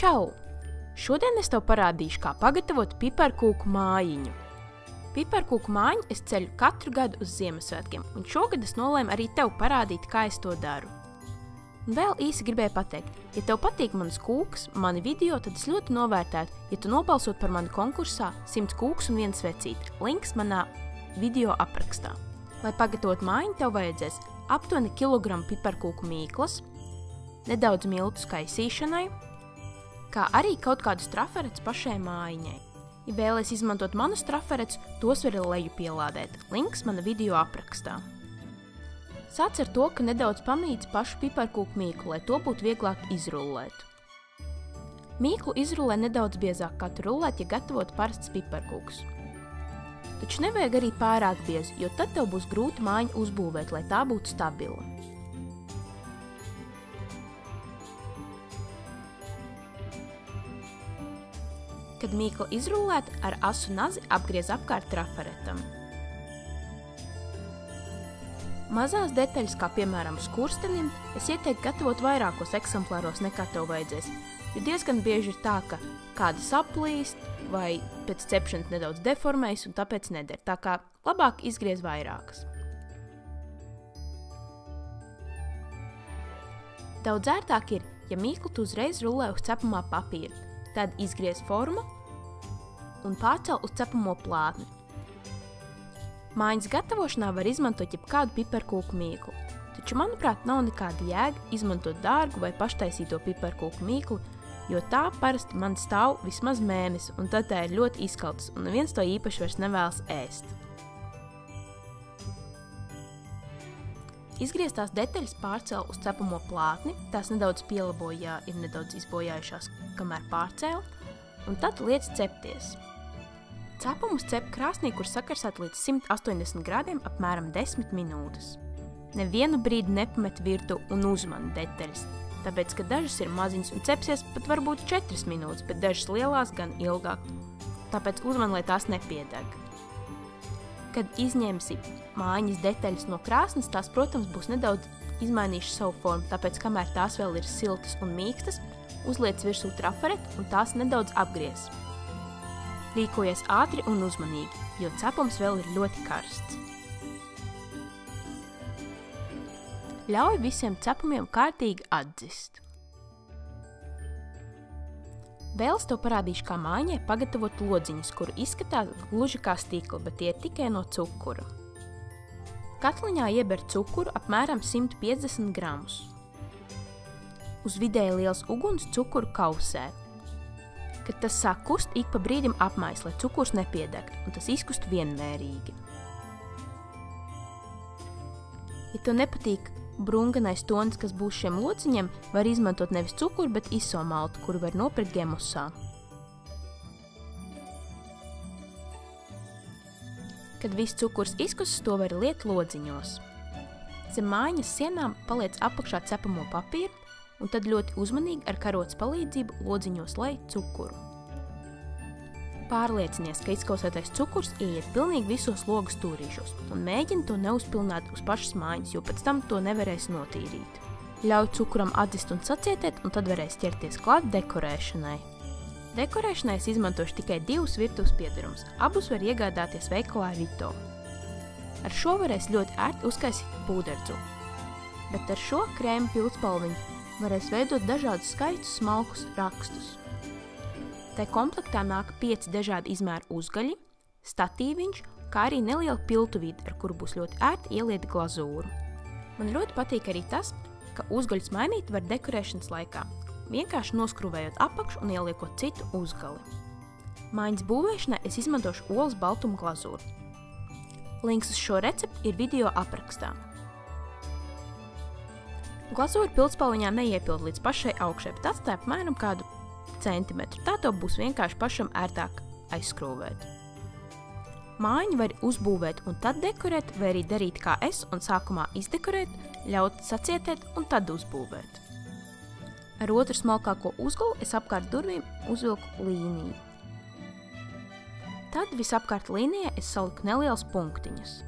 Čau! Šodien es tev parādīšu, kā pagatavot piparkūku mājiņu. Piparkūku mājiņu es ceļu katru gadu uz Ziemassvētkiem, un šogad es nolēmu arī tev parādīt, kā es to daru. Un vēl īsi gribēju pateikt, ja tev patīk manas kūkas, mani video, tad es ļoti novērtētu, ja tu nobalsot par mani konkursā 100 kūkas un 1 svecīti. Links manā video aprakstā. Lai pagatavot mājiņu, tev vajadzēs aptuveni kilogramu piparkūku mīklas, nedaudz miltus kaisīšanai, kā arī kaut kādus traferetus pašai mājiņai. Ja vēlies izmantot manus traferetus, tos var leju pielādēt. Links mana video aprakstā. Sāc ar to, ka nedaudz pamīdz pašu piparkūku mīklu, lai to būtu vieglāk izrullēt. Mīklu izrullē nedaudz biezāk kā tu rullēt, ja gatavot parasts piparkūks. Taču nevajag arī pārāk biezu, jo tad tev būs grūti mājiņu uzbūvēt, lai tā būtu stabila. Kad mīkla izrullēta, ar asu nazi apgriez apkārt trafaretam. Mazās detaļas, kā piemēram skurstenim, es ieteiktu gatavot vairākos eksemplāros nekā tev vajadzēs, jo diezgan bieži ir tā, ka kāda saplīst vai pēc cepšanas nedaudz deformējas un tāpēc neder, tā kā labāk izgriez vairākas. Daudz ērtāk ir, ja mīklu tu uzreiz rullē uz cepamā papīra, tad izgriez formu un pārcel uz cepamo plātni. Mājiņas gatavošanā var izmantot jebkādu piparkūku mīklu, taču, manuprāt, nav nekāda jēga izmantot dārgu vai paštaisīto piparkūku mīklu, jo tā parasti man stāv vismaz mēnesi, un tad tā ir ļoti izkaltas, un neviens to īpaši vairs nevēlas ēst. Izgrieztās detaļas pārcēl uz cepamo plātni, tās nedaudz pielaboja, ja ir nedaudz izbojājušās, kamēr pārcēl, un tad liec cepties. Cepumus cep krāsnī, kur sakarsēt līdz 180 grādiem apmēram 10 minūtes. Nevienu brīdi nepamet virtu un uzmani detaļas, tāpēc, ka dažas ir maziņas un cepsies pat varbūt 4 minūtes, bet dažas lielās gan ilgāk, tāpēc uzmani, lai tās nepiedeg. Kad izņemsi mājiņas detaļas no krāsnes, tās, protams, būs nedaudz izmainījušas savu formu, tāpēc, kamēr tās vēl ir siltas un mīkstas, uzliec virsū trafaretu un tās nedaudz apgriez. Rīkojies ātri un uzmanīgi, jo cepums vēl ir ļoti karsts. Ļauj visiem cepumiem kārtīgi atdzist. Vēl es tev parādīšu, kā mājiņai pagatavot lodziņus, kuru izskatās gluži kā stikla, bet tie ir tikai no cukura. Katliņā ieber cukuru apmēram 150 gramus. Uz vidēji liels uguns cukuru kausē. Kad tas sāk kust, ik pa brīdim apmais, lai cukurs nepiedeg, un tas izkustu vienmērīgi. Ja tev nepatīk brunganais tonis, kas būs šiem lociņiem, var izmantot nevis cukuru, bet isomaltu, kuru var nopirkt Gemosā. Kad viss cukurs izkustas, to var liet lodziņos. Zem mājiņas sienām paliec apakšā cepamo papīru, un tad ļoti uzmanīgi ar karotes palīdzību lodziņos lai cukuru. Pārliecinies, ka izkausētais cukurs ieiet pilnīgi visos logu stūrīšos, un mēģini to neuzpilnāt uz pašas mājiņas, jo pēc tam to nevarēs notīrīt. Ļauj cukuram atdzist un sacietēt, un tad varēs ķerties klāt dekorēšanai. Dekorēšanai es izmantošu tikai 2 virtuves piedarumus, abus var iegādāties veikalā Vito. Ar šo varēs ļoti ērti uzkaisīt pūdercu, bet ar šo krēmu pildspalviņu varēs veidot dažādus skaistus smalkus rakstus. Tai komplektā nāk 5 dažādi izmēru uzgaļi, statīviņš, kā arī neliela piltuvīte, ar kuru būs ļoti ērti ieliet glazūru. Man ļoti patīk arī tas, ka uzgaļus mainīt var dekorēšanas laikā, vienkārši noskrūvējot apakšu un ieliekot citu uzgali. Mājiņas būvēšanai es izmantošu olas baltumu glazūru. Links uz šo recepti ir video aprakstā. Glazūru pildspalviņā neiepild līdz pašai augšai, bet atstāj apmēram kādu centimetru. Tā to būs vienkārši pašam ērtāk aizskrūvēt. Mājiņu var uzbūvēt un tad dekorēt, vai arī darīt kā es un sākumā izdekorēt, ļaut sacietēt un tad uzbūvēt. Ar otru smalkāko uzgalu es apkārt durvīm uzvilku līniju. Tad visapkārt līnijai es saliku nelielas punktiņas.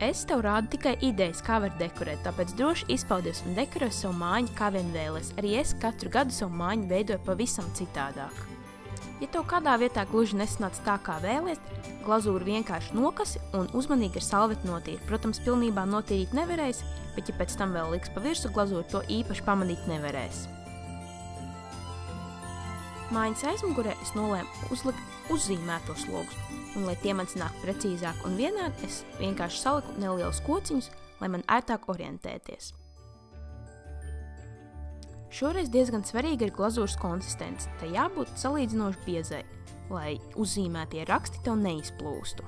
Es tev rādu tikai idejas, kā var dekorēt, tāpēc droši izpaudies un dekorē savu mājiņu, kā vien vēlies. Arī es katru gadu savu mājiņu veidoju pavisam citādāk. Ja tev kādā vietā gluži nesanāca tā, kā vēlies, glazūru vienkārši nokasi un uzmanīgi ar salveti notīri. Protams, pilnībā notīrīt nevarēs, bet ja pēc tam vēl liks pa virsu glazūru, to īpaši pamanīt nevarēs. Mājiņas aizmugurē es nolēmu uzlikt uzzīmētos logus, un, lai tie man sanāk precīzāk un vienādi, es vienkārši saliku nelielus kociņus, lai man ērtāk orientēties. Šoreiz diezgan svarīga ir glazūras konsistence, tai jābūt salīdzinoši biezai, lai uzzīmētie raksti tev neizplūstu.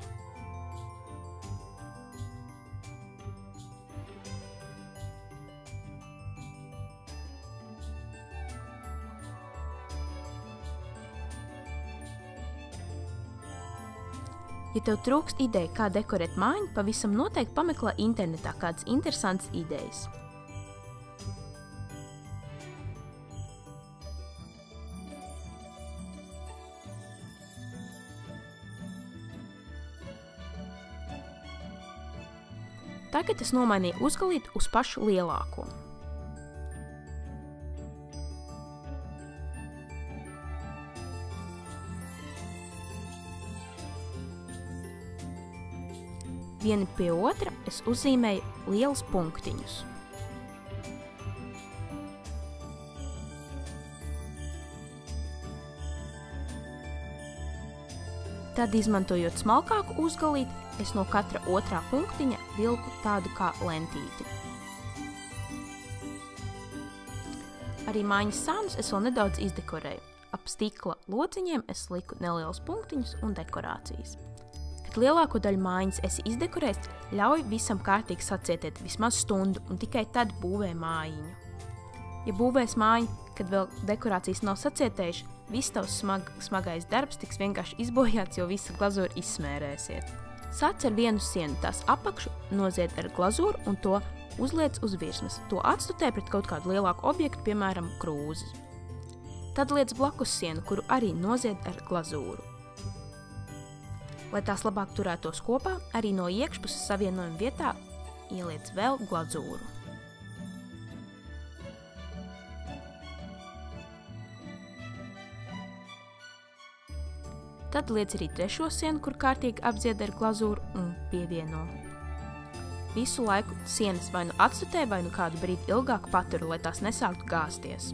Ja tev trūkst ideja, kā dekorēt mājiņu, pavisam noteikti pameklē internetā kādas interesantas idejas. Tagad es nomainīju uzgalīti uz pašu lielāko. Vieni pie otra es uzzīmēju lielus punktiņus. Tad, izmantojot smalkāku uzgalīti, es no katra otrā punktiņa vilku tādu kā lentīti. Arī mājiņas sānus es vēl nedaudz izdekorēju. Ap stikla lociņiem es liku nelielus punktiņus un dekorācijas. Kad lielāko daļu mājiņas esi izdekorējis, ļauj visam kārtīgi sacietēt vismaz stundu un tikai tad būvē mājiņu. Ja būvēs mājiņu, kad vēl dekorācijas nav sacietējuši, viss tavs smagais darbs tiks vienkārši izbojāts, jo visa glazūra izsmērēsiet. Sāc ar vienu sienu, tās apakšu nozied ar glazūru un to uzliec uz virsmas. To atstutē pret kaut kādu lielāku objektu, piemēram, krūzi. Tad liec blakus sienu, kuru arī nozied ar glazūru. Lai tās labāk turētos kopā, arī no iekšpuses savienojuma vietā ieliec vēl glazūru. Tad liec arī trešo sienu, kur kārtīgi apzied ar glazūru un pievieno. Visu laiku sienas vai nu atstutē, vai nu kādu brīdi ilgāk paturu, lai tās nesāktu gāzties.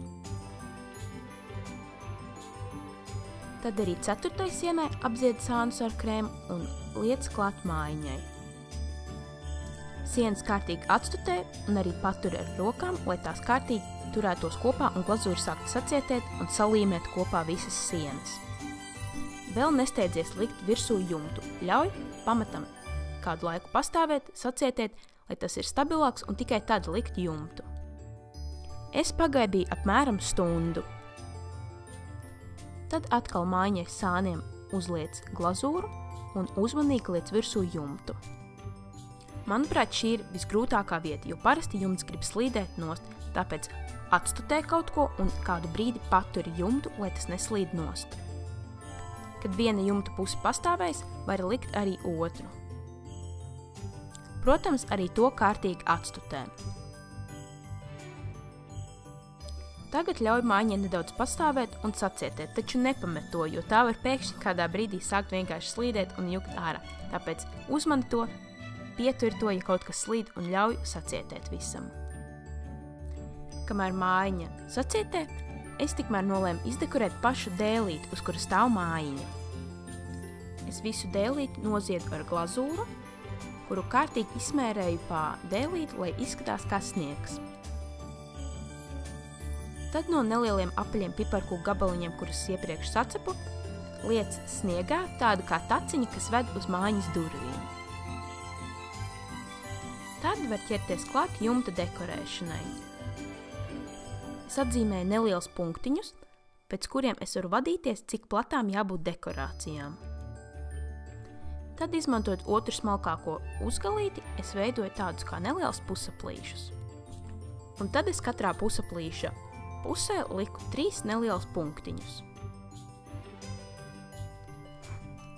Tad arī ceturtai sienai apzied sānus ar krēmu un liec klāt mājiņai. Sienas kārtīgi atstutē un arī paturi ar rokām, lai tās kārtīgi turētos kopā un glazūra sāktu sacietēt un salīmēt kopā visas sienas. Vēl nesteidzies likt virsū jumtu. Ļauj pamatam kādu laiku pastāvēt, sacietēt, lai tas ir stabilāks un tikai tad likt jumtu. Es pagaidīju apmēram stundu. Tad atkal mājiņai sāniem uzliec glazūru un uzmanīgi liec virsū jumtu. Manuprāt, šī ir visgrūtākā vieta, jo parasti jumts grib slīdēt nost, tāpēc atstutē kaut ko un kādu brīdi paturi jumtu, lai tas neslīd nost. Kad viena jumta puse pastāvēs, var likt arī otru. Protams, arī to kārtīgi atstutē. Tagad ļauj mājiņai nedaudz pastāvēt un sacietēt, taču nepamet to, jo tā var pēkšņi kādā brīdī sākt vienkārši slīdēt un jukt ārā. Tāpēc uzmani to, pieturi to, ja kaut kas slīd un ļauj sacietēt visam. Kamēr mājiņa sacietē, es tikmēr nolēmu izdekorēt pašu dēlīti, uz kura stāv mājiņa. Es visu dēlīti noziedu ar glazūru, kuru kārtīgi izsmērēju pa dēlīti, lai izskatās kā sniegs. Tad no nelieliem apaļiem piparkūku gabaliņiem, kurus iepriekš sacepu, liec sniegā tādu kā taciņu, kas ved uz mājiņas durvīm. Tad var ķerties klāt jumta dekorēšanai. Es atzīmēju nelielus punktiņus, pēc kuriem es varu vadīties, cik platām jābūt dekorācijām. Tad, izmantojot otru smalkāko uzgalīti, es veidoju tādus kā nelielus pusaplīšus. Un tad es katrā pusaplīša pusē liku 3 nelielus punktiņus.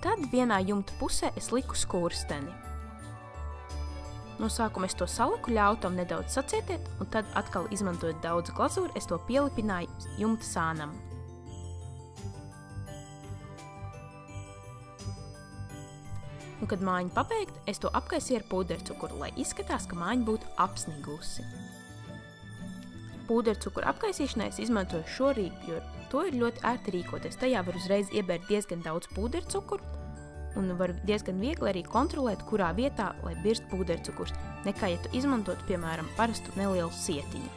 Tad vienā jumta pusē es liku skursteni. No sākuma es to saliku, ļauju tam nedaudz sacietēt, un tad atkal izmantojot daudz glazūru, es to pielipināju jumta sānam. Un, kad mājiņa pabeigta, es to apkaisīju ar pūdercukuru, lai izskatās, ka mājiņa būtu apsnigusi. Pūdercukuru apkaisīšanai es izmantoju šo rīku, jo to ir ļoti ērti rīkoties. Tajā var uzreiz iebērt diezgan daudz pūdercukuru, un var diezgan viegli arī kontrolēt, kurā vietā, lai birst pūdercukurs, nekā, ja tu izmantotu, piemēram, parastu nelielu sietiņu.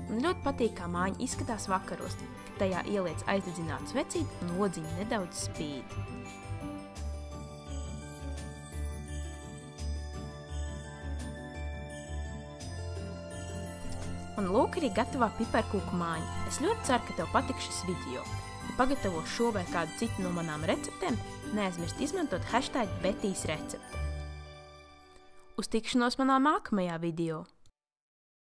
Man ļoti patīk, kā mājiņa izskatās vakaros, kad tajā ieliec aizdedzinātu svecīti un lodziņa nedaudz spīd. Un lūk arī gatavā piparkūku mājiņa. Es ļoti ceru, ka tev patiks šis video. Ja pagatavo šo vai kādu citu no manām receptēm, neaizmirst izmantot #BettīsRecepte. Uz tikšanos manā nākamajā video!